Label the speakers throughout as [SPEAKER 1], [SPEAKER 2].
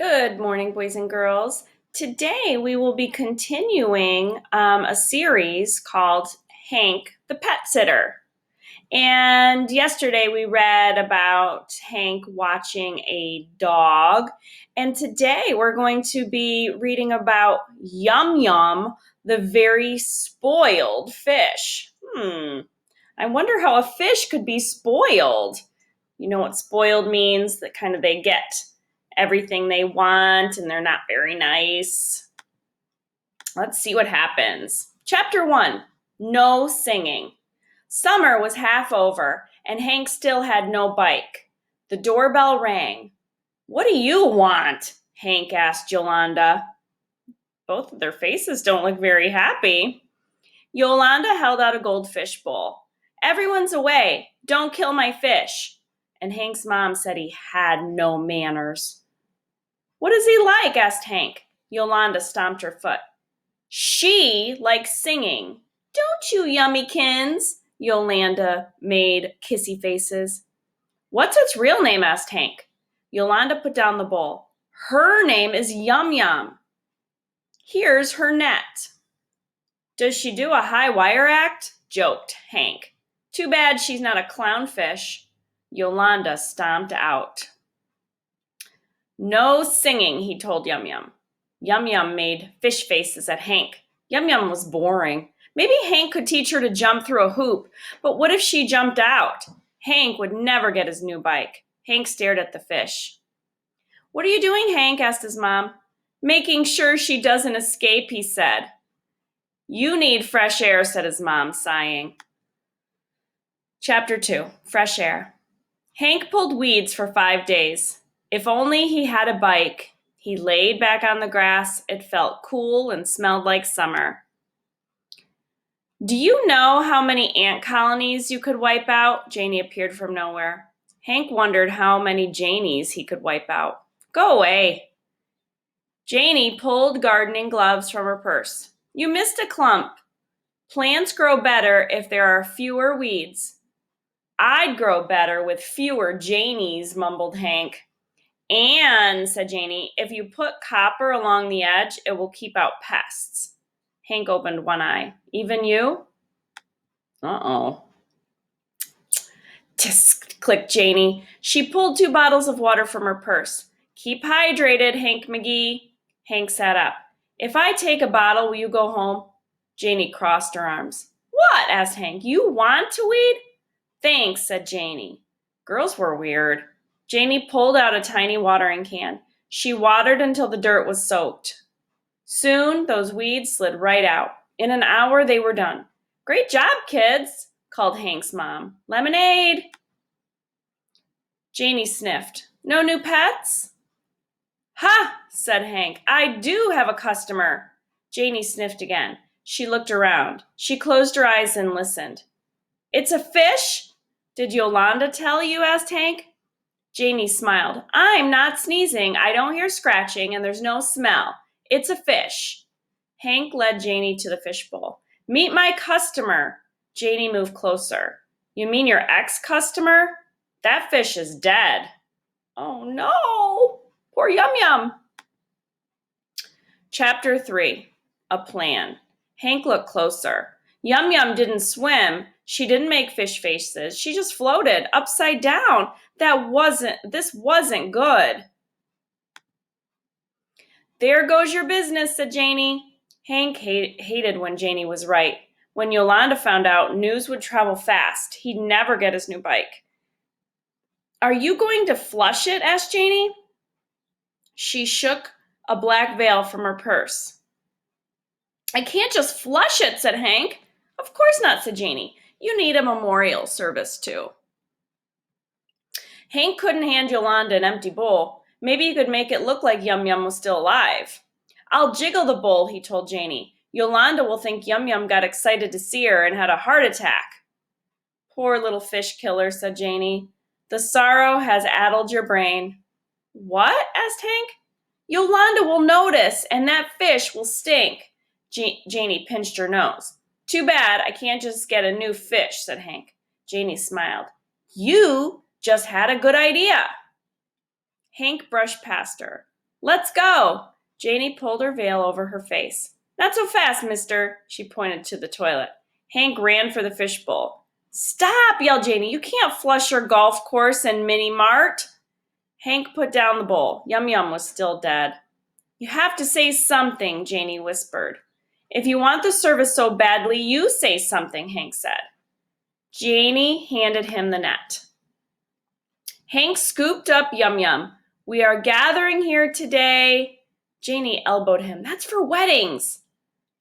[SPEAKER 1] Good morning, boys and girls. Today we will be continuing a series called Hank the Pet Sitter. And yesterday we read about Hank watching a dog. And today we're going to be reading about Yum Yum, the very spoiled fish. I wonder how a fish could be spoiled. You know what spoiled means? That kind of they get everything they want and they're not very nice. Let's see what happens. Chapter 1, No Singing. Summer was half over and Hank still had no bike. The doorbell rang. "What do you want?" Hank asked Yolanda. Both of their faces don't look very happy. Yolanda held out a goldfish bowl. "Everyone's away. Don't kill my fish." And Hank's mom said he had no manners. "What is he like?" asked Hank. Yolanda stomped her foot. "She likes singing. Don't you, Yummykins?" Yolanda made kissy faces. "What's its real name?" asked Hank. Yolanda put down the bowl. "Her name is Yum Yum. Here's her net." "Does she do a high wire act?" joked Hank. "Too bad she's not a clownfish." Yolanda stomped out. "No singing," he told Yum Yum. Yum Yum made fish faces at Hank. Yum Yum was boring. Maybe Hank could teach her to jump through a hoop, but what if she jumped out? Hank would never get his new bike. Hank stared at the fish. "What are you doing, Hank?" asked his mom. "Making sure she doesn't escape," he said. "You need fresh air," said his mom, sighing. Chapter 2, Fresh Air. Hank pulled weeds for 5 days. If only he had a bike. He laid back on the grass. It felt cool and smelled like summer. "Do you know how many ant colonies you could wipe out?" Janie appeared from nowhere. Hank wondered how many Janies he could wipe out. "Go away." Janie pulled gardening gloves from her purse. "You missed a clump. Plants grow better if there are fewer weeds." "I'd grow better with fewer Janies," mumbled Hank. "And," said Janie, "if you put copper along the edge, it will keep out pests." Hank opened one eye. "Even you?" "Uh-oh." "Tisk," clicked Janie. She pulled 2 bottles of water from her purse. "Keep hydrated, Hank McGee." Hank sat up. "If I take a bottle, will you go home?" Janie crossed her arms. "What?" asked Hank. "You want to weed?" "Thanks," said Janie. Girls were weird. Janie pulled out a tiny watering can. She watered until the dirt was soaked. Soon, those weeds slid right out. In an hour, they were done. "Great job, kids," called Hank's mom. "Lemonade." Janie sniffed. "No new pets?" "Ha," said Hank. "I do have a customer." Janie sniffed again. She looked around. She closed her eyes and listened. "It's a fish?" "Did Yolanda tell you?" asked Hank. Janie smiled. "I'm not sneezing. I don't hear scratching, and there's no smell. It's a fish." Hank led Janie to the fishbowl. "Meet my customer." Janie moved closer. "You mean your ex-customer? That fish is dead." "Oh no! Poor Yum Yum." Chapter 3, A Plan. Hank looked closer. Yum Yum didn't swim. She didn't make fish faces. She just floated upside down. This wasn't good. "There goes your business," said Janie. Hank hated when Janie was right. When Yolanda found out, news would travel fast. He'd never get his new bike. "Are you going to flush it?" asked Janie. She shook a black veil from her purse. "I can't just flush it," said Hank. "Of course not," said Janie. "You need a memorial service, too." Hank couldn't hand Yolanda an empty bowl. Maybe he could make it look like Yum Yum was still alive. "I'll jiggle the bowl," he told Janie. "Yolanda will think Yum Yum got excited to see her and had a heart attack." "Poor little fish killer," said Janie. "The sorrow has addled your brain." "What?" asked Hank. "Yolanda will notice, and that fish will stink." Janie pinched her nose. "Too bad I can't just get a new fish," said Hank. Janie smiled. "You just had a good idea." Hank brushed past her. Let's go. Janie pulled her veil over her face. Not so fast, mister. She pointed to the toilet. Hank ran for the fishbowl. Stop, yelled Janie. You can't flush your golf course and mini mart. Hank put down the bowl. Yum Yum was still dead. You have to say something, Janie whispered. If you want the service so badly, you say something, Hank said. Janie handed him the net. Hank scooped up Yum Yum. We are gathering here today. Janie elbowed him. That's for weddings.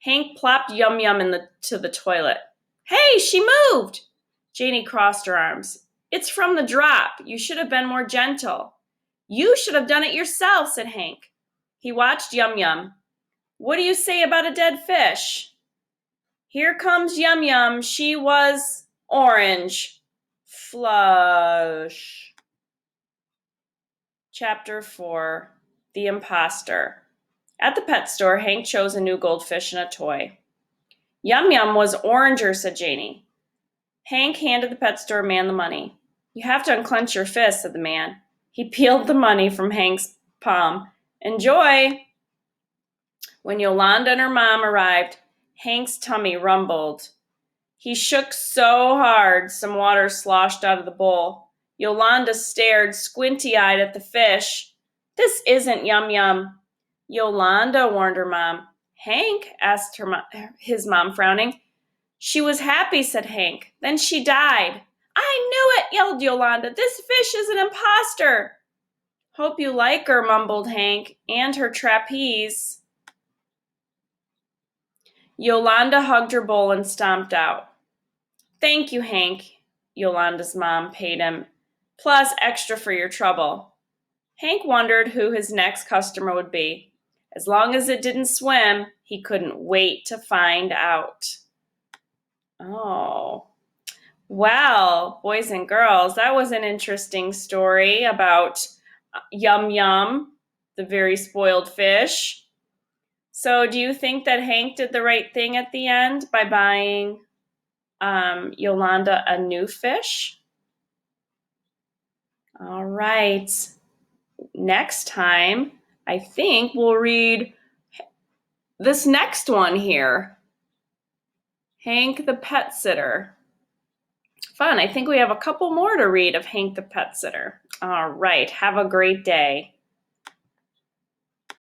[SPEAKER 1] Hank plopped Yum Yum into the toilet. Hey, she moved. Janie crossed her arms. It's from the drop. You should have been more gentle. You should have done it yourself, said Hank. He watched Yum Yum. What do you say about a dead fish? Here comes Yum Yum. She was orange. Flush. Chapter 4. The Imposter. At the pet store, Hank chose a new goldfish and a toy. Yum Yum was oranger, said Janie. Hank handed the pet store man the money. You have to unclench your fist, said the man. He peeled the money from Hank's palm. Enjoy! When Yolanda and her mom arrived, Hank's tummy rumbled. He shook so hard, some water sloshed out of the bowl. Yolanda stared squinty-eyed at the fish. This isn't Yum Yum. Yolanda, warned her mom. Hank, asked his mom, frowning. She was happy, said Hank. Then she died. I knew it, yelled Yolanda. This fish is an imposter. Hope you like her, mumbled Hank, and her trapeze. Yolanda hugged her bowl and stomped out. Thank you, Hank, Yolanda's mom paid him, plus extra for your trouble. Hank wondered who his next customer would be. As long as it didn't swim, he couldn't wait to find out. Oh, well, boys and girls, that was an interesting story about Yum Yum, the very spoiled fish. So do you think that Hank did the right thing at the end by buying Yolanda a new fish? All right. Next time, I think we'll read this next one here. Hank the Pet Sitter. Fun. I think we have a couple more to read of Hank the Pet Sitter. All right. Have a great day.